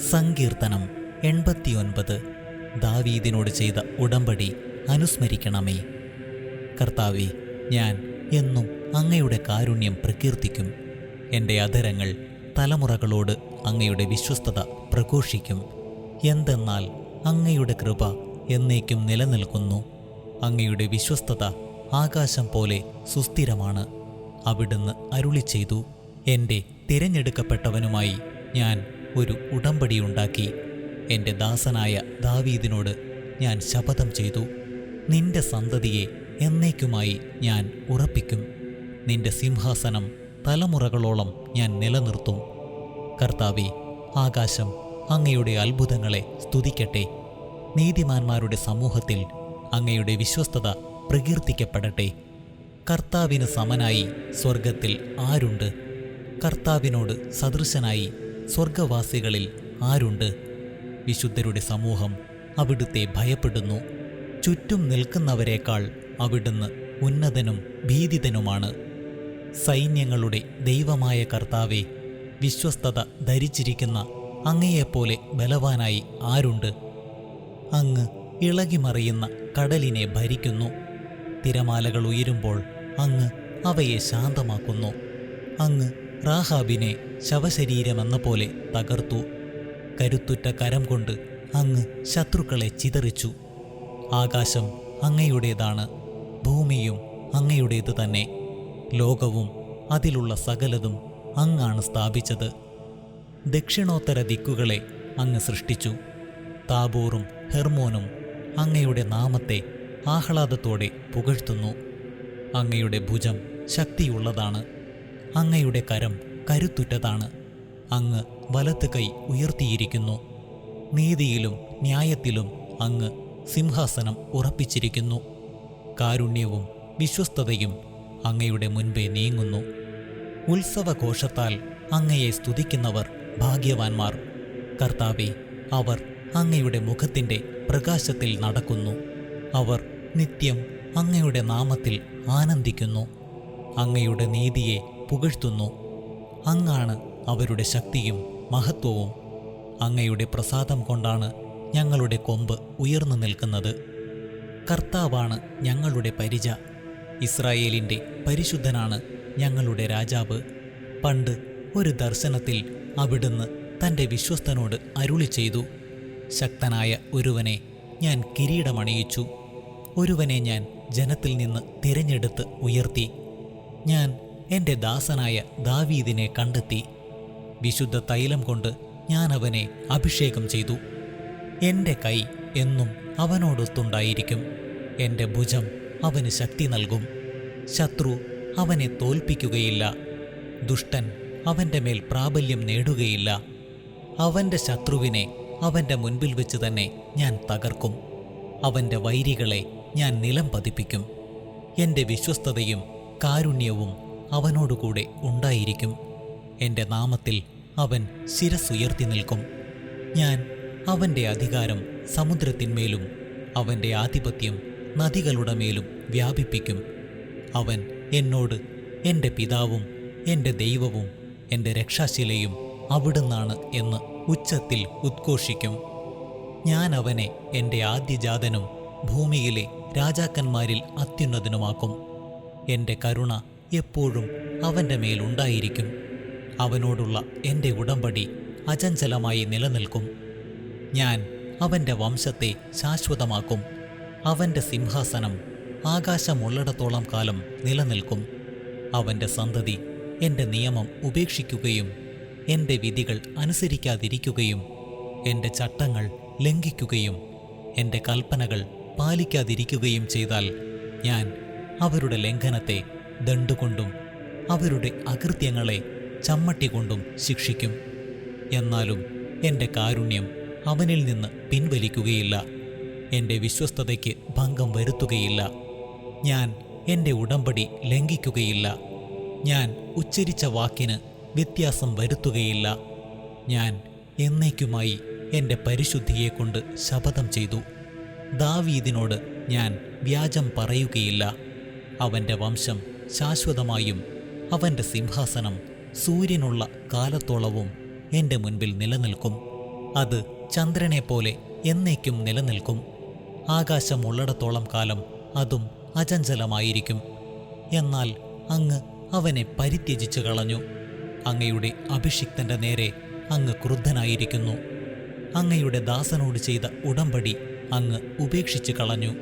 സങ്കീർത്തനം 89. ദാവീദിനോട് ചെയ്ത ഉടമ്പടി അനുസ്മരിക്കണമേ. കർത്താവേ, ഞാൻ എന്നും അങ്ങയുടെ കാരുണ്യം പ്രകീർത്തിക്കും. എൻ്റെ അധരങ്ങൾ തലമുറകളോട് അങ്ങയുടെ വിശ്വസ്തത പ്രഘോഷിക്കും. എന്തെന്നാൽ അങ്ങയുടെ കൃപ എന്നേക്കും നിലനിൽക്കുന്നു. അങ്ങയുടെ വിശ്വസ്തത ആകാശം പോലെ സുസ്ഥിരമാണ്. അവിടുന്ന് അരുളി ചെയ്തു, എൻ്റെ തിരഞ്ഞെടുക്കപ്പെട്ടവനുമായി ഞാൻ ഒരു ഉടമ്പടിയുണ്ടാക്കി. എൻ്റെ ദാസനായ ദാവീദിനോട് ഞാൻ ശപഥം ചെയ്തു, നിന്റെ സന്തതിയെ എന്നേക്കുമായി ഞാൻ ഉറപ്പിക്കും. നിന്റെ സിംഹാസനം തലമുറകളോളം ഞാൻ നിലനിർത്തും. കർത്താവേ, ആകാശം അങ്ങയുടെ അത്ഭുതങ്ങളെ സ്തുതിക്കട്ടെ. നീതിമാന്മാരുടെ സമൂഹത്തിൽ അങ്ങയുടെ വിശ്വസ്തത പ്രകീർത്തിക്കപ്പെടട്ടെ. കർത്താവിന് സമനായി സ്വർഗത്തിൽ ആരുണ്ട്? കർത്താവിനോട് സദൃശനായി സ്വർഗവാസികളിൽ ആരുണ്ട്? വിശുദ്ധരുടെ സമൂഹം അവിടുത്തെ ഭയപ്പെടുന്നു. ചുറ്റും നിൽക്കുന്നവരെക്കാൾ അവിടുന്ന് ഉന്നതനും ഭീതിതനുമാണ്. സൈന്യങ്ങളുടെ ദൈവമായ കർത്താവെ, വിശ്വസ്തത ധരിച്ചിരിക്കുന്ന അങ്ങയെപ്പോലെ ബലവാനായി ആരുണ്ട്? അങ്ങ് ഇളകിമറിയുന്ന കടലിനെ ഭരിക്കുന്നു. തിരമാലകൾ ഉയരുമ്പോൾ അങ്ങ് അവയെ ശാന്തമാക്കുന്നു. അങ്ങ് റാഹാബിനെ ശവശരീരമെന്ന പോലെ തകർത്തു. കരുത്തുറ്റ കരം കൊണ്ട് അങ്ങ് ശത്രുക്കളെ ചിതറിച്ചു. ആകാശം അങ്ങയുടേതാണ്, ഭൂമിയും അങ്ങയുടേത് തന്നെ. ലോകവും അതിലുള്ള സകലതും അങ്ങാണ് സ്ഥാപിച്ചത്. ദക്ഷിണോത്തര ദിക്കുകളെ അങ്ങ് സൃഷ്ടിച്ചു. താബോറും ഹെർമോനും അങ്ങയുടെ നാമത്തെ ആഹ്ലാദത്തോടെ പുകഴ്ത്തുന്നു. അങ്ങയുടെ ഭുജം ശക്തിയുള്ളതാണ്, അങ്ങയുടെ കരം കരുത്തുറ്റതാണ്. അങ്ങ് വലത്ത് കൈ ഉയർത്തിയിരിക്കുന്നു. നീതിയിലും ന്യായത്തിലും അങ്ങ് സിംഹാസനം ഉറപ്പിച്ചിരിക്കുന്നു. കാരുണ്യവും വിശ്വസ്തതയും അങ്ങയുടെ മുൻപേ നീങ്ങുന്നു. ഉത്സവഘോഷത്താൽ അങ്ങയെ സ്തുതിക്കുന്നവർ ഭാഗ്യവാന്മാർ. കർത്താവേ, അവർ അങ്ങയുടെ മുഖത്തിൻ്റെ പ്രകാശത്തിൽ നടക്കുന്നു. അവർ നിത്യം അങ്ങയുടെ നാമത്തിൽ ആനന്ദിക്കുന്നു. അങ്ങയുടെ നീതിയെ പുകഴ്ത്തുന്നു. അങ്ങാണ് അവരുടെ ശക്തിയും മഹത്വവും. അങ്ങയുടെ പ്രസാദം കൊണ്ടാണ് ഞങ്ങളുടെ കൊമ്പ് ഉയർന്നു നിൽക്കുന്നത്. കർത്താവാണ് ഞങ്ങളുടെ പരിച. ഇസ്രായേലിൻ്റെ പരിശുദ്ധനാണ് ഞങ്ങളുടെ രാജാവ്. പണ്ട് ഒരു ദർശനത്തിൽ അവിടുന്ന് തൻ്റെ വിശ്വസ്തനോട് അരുളി ചെയ്തു, ശക്തനായ ഒരുവനെ ഞാൻ കിരീടമണിയിച്ചു. ഒരുവനെ ഞാൻ ജനത്തിൽ നിന്ന് തിരഞ്ഞെടുത്ത് ഉയർത്തി. ഞാൻ എൻ്റെ ദാസനായ ദാവീദിനെ കണ്ടെത്തി. വിശുദ്ധ തൈലം കൊണ്ട് ഞാൻ അവനെ അഭിഷേകം ചെയ്തു. എൻ്റെ കൈ എന്നും അവനോടൊത്തുണ്ടായിരിക്കും. എൻ്റെ ഭുജം അവന് ശക്തി നൽകും. ശത്രു അവനെ തോൽപ്പിക്കുകയില്ല. ദുഷ്ടൻ അവൻ്റെ മേൽ പ്രാബല്യം നേടുകയില്ല. അവൻ്റെ ശത്രുവിനെ അവൻ്റെ മുൻപിൽ വെച്ച് തന്നെ ഞാൻ തകർക്കും. അവൻ്റെ വൈരികളെ ഞാൻ നിലം പതിപ്പിക്കും. എൻ്റെ വിശ്വസ്തതയും കാരുണ്യവും അവനോടുകൂടെ ഉണ്ടായിരിക്കും. എൻ്റെ നാമത്തിൽ അവൻ ശിരസ്സുയർത്തി നിൽക്കും. ഞാൻ അവൻ്റെ അധികാരം സമുദ്രത്തിന്മേലും അവൻ്റെ ആധിപത്യം നദികളുടെ മേലും വ്യാപിപ്പിക്കും. അവൻ എന്നോട്, എൻ്റെ പിതാവും എൻ്റെ ദൈവവും എൻ്റെ രക്ഷാശിലയും അവിടുന്നാണ് എന്ന് ഉച്ചത്തിൽ ഉദ്ഘോഷിക്കും. ഞാൻ അവനെ എൻ്റെ ആദ്യജാതനും ഭൂമിയിലെ രാജാക്കന്മാരിൽ അത്യുന്നതനുമാക്കും. എൻ്റെ കരുണ എപ്പോഴും അവൻ്റെ മേലുണ്ടായിരിക്കും. അവനോടുള്ള എൻ്റെ ഉടമ്പടി അചഞ്ചലമായി നിലനിൽക്കും. ഞാൻ അവൻ്റെ വംശത്തെ ശാശ്വതമാക്കും. അവൻ്റെ സിംഹാസനം ആകാശമുള്ളിടത്തോളം കാലം നിലനിൽക്കും. അവൻ്റെ സന്തതി എൻ്റെ നിയമം ഉപേക്ഷിക്കുകയും എൻ്റെ വിധികൾ അനുസരിക്കാതിരിക്കുകയും എൻ്റെ ചട്ടങ്ങൾ ലംഘിക്കുകയും എൻ്റെ കൽപ്പനകൾ പാലിക്കാതിരിക്കുകയും ചെയ്താൽ ഞാൻ അവരുടെ ലംഘനത്തെ ദണ്ഡുകൊണ്ടും അവരുടെ അകൃത്യങ്ങളെ ചമ്മട്ടികൊണ്ടും ശിക്ഷിക്കും. എന്നാലും എൻ്റെ കാരുണ്യം അവനിൽ നിന്ന് പിൻവലിക്കുകയില്ല. എൻ്റെ വിശ്വസ്തതയ്ക്ക് ഭംഗം വരുത്തുകയില്ല. ഞാൻ എൻ്റെ ഉടമ്പടി ലംഘിക്കുകയില്ല. ഞാൻ ഉച്ചരിച്ച വാക്കിന് വ്യത്യാസം വരുത്തുകയില്ല. ഞാൻ എന്നേക്കുമായി എൻ്റെ പരിശുദ്ധിയെക്കൊണ്ട് ശപഥം ചെയ്തു. ദാവീദിനോട് ഞാൻ വ്യാജം പറയുകയില്ല. അവൻ്റെ വംശം ശാശ്വതമായും അവൻ്റെ സിംഹാസനം സൂര്യനുള്ള കാലത്തോളവും എൻ്റെ മുൻപിൽ നിലനിൽക്കും. അത് ചന്ദ്രനെപ്പോലെ എന്നേക്കും നിലനിൽക്കും. ആകാശമുള്ളിടത്തോളം കാലം അതും അചഞ്ചലമായിരിക്കും. എന്നാൽ അങ്ങ് അവനെ പരിത്യജിച്ചു കളഞ്ഞു. അങ്ങയുടെ അഭിഷിക്തന്റെ നേരെ അങ്ങ് ക്രുദ്ധനായിരിക്കുന്നു. അങ്ങയുടെ ദാസനോട് ചെയ്ത ഉടമ്പടി അങ്ങ് ഉപേക്ഷിച്ചു കളഞ്ഞു.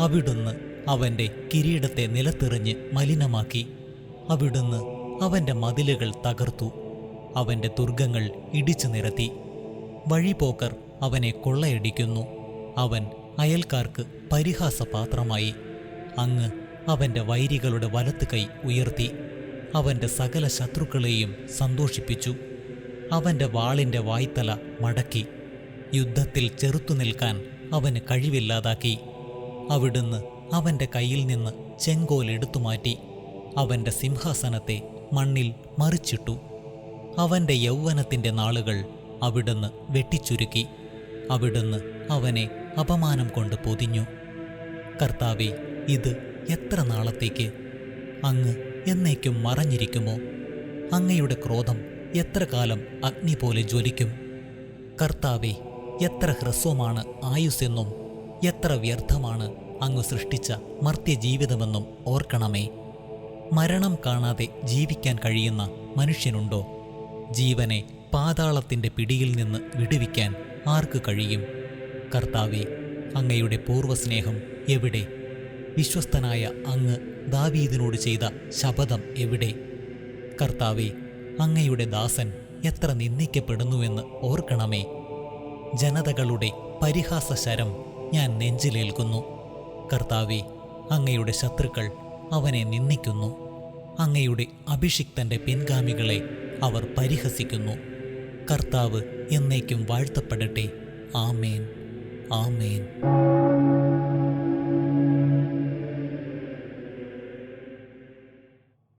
അവിടുന്ന് അവൻ്റെ കിരീടത്തെ നിലത്തെറിഞ്ഞ് മലിനമാക്കി. അവിടുന്ന് അവൻ്റെ മതിലുകൾ തകർത്തു. അവൻ്റെ ദുർഗങ്ങൾ ഇടിച്ചു നിരത്തി. വഴിപോക്കർ അവനെ കൊള്ളയടിക്കുന്നു. അവൻ അയൽക്കാർക്ക് പരിഹാസപാത്രമായി. അങ്ങ് അവൻ്റെ വൈരികളുടെ വലത്ത് കൈ ഉയർത്തി അവൻ്റെ സകല ശത്രുക്കളെയും സന്തോഷിപ്പിച്ചു. അവൻ്റെ വാളിൻ്റെ വായ്ത്തല മടക്കി. യുദ്ധത്തിൽ ചെറുത്തുനിൽക്കാൻ അവന് കഴിവില്ലാതാക്കി. അവിടുന്ന് അവൻ്റെ കയ്യിൽ നിന്ന് ചെങ്കോൽ എടുത്തുമാറ്റി. അവൻ്റെ സിംഹാസനത്തെ മണ്ണിൽ മറിച്ചിട്ടു. അവൻ്റെ യൗവനത്തിൻ്റെ നാളുകൾ അവിടുന്ന് വെട്ടിച്ചുരുക്കി. അവിടുന്ന് അവനെ അപമാനം കൊണ്ട് പൊതിഞ്ഞു. കർത്താവേ, ഇത് എത്ര നാളത്തേക്ക്? അങ്ങ് എന്നേക്കും മറഞ്ഞിരിക്കുമോ? അങ്ങയുടെ ക്രോധം എത്ര കാലം അഗ്നി പോലെ ജ്വലിക്കും? കർത്താവേ, എത്ര ഹ്രസ്വമാണ് ആയുസ്സെന്നും എത്ര വ്യർത്ഥമാണ് അങ്ങ് സൃഷ്ടിച്ച മർത്യജീവിതമെന്നും ഓർക്കണമേ. മരണം കാണാതെ ജീവിക്കാൻ കഴിയുന്ന മനുഷ്യനുണ്ടോ? ജീവനെ പാതാളത്തിൻ്റെ പിടിയിൽ നിന്ന് വിടുവിക്കാൻ ആർക്ക് കഴിയും? കർത്താവേ, അങ്ങയുടെ പൂർവ്വസ്നേഹം എവിടെ? വിശ്വസ്തനായ അങ്ങ് ദാവീദിനോട് ചെയ്ത ശപഥം എവിടെ? കർത്താവേ, അങ്ങയുടെ ദാസൻ എത്ര നിന്ദിക്കപ്പെടുന്നുവെന്ന് ഓർക്കണമേ. ജനതകളുടെ പരിഹാസശരം ഞാൻ നെഞ്ചിലേൽക്കുന്നു. കർത്താവേ, അങ്ങയുടെ ശത്രുക്കൾ അവനെ നിന്ദിക്കുന്നു. അങ്ങയുടെ അഭിഷിക്തന്റെ പിൻഗാമികളെ അവർ പരിഹസിക്കുന്നു. കർത്താവ് എന്നേക്കും വാഴ്ത്തപ്പെടട്ടെ. ആമേൻ, ആമേൻ.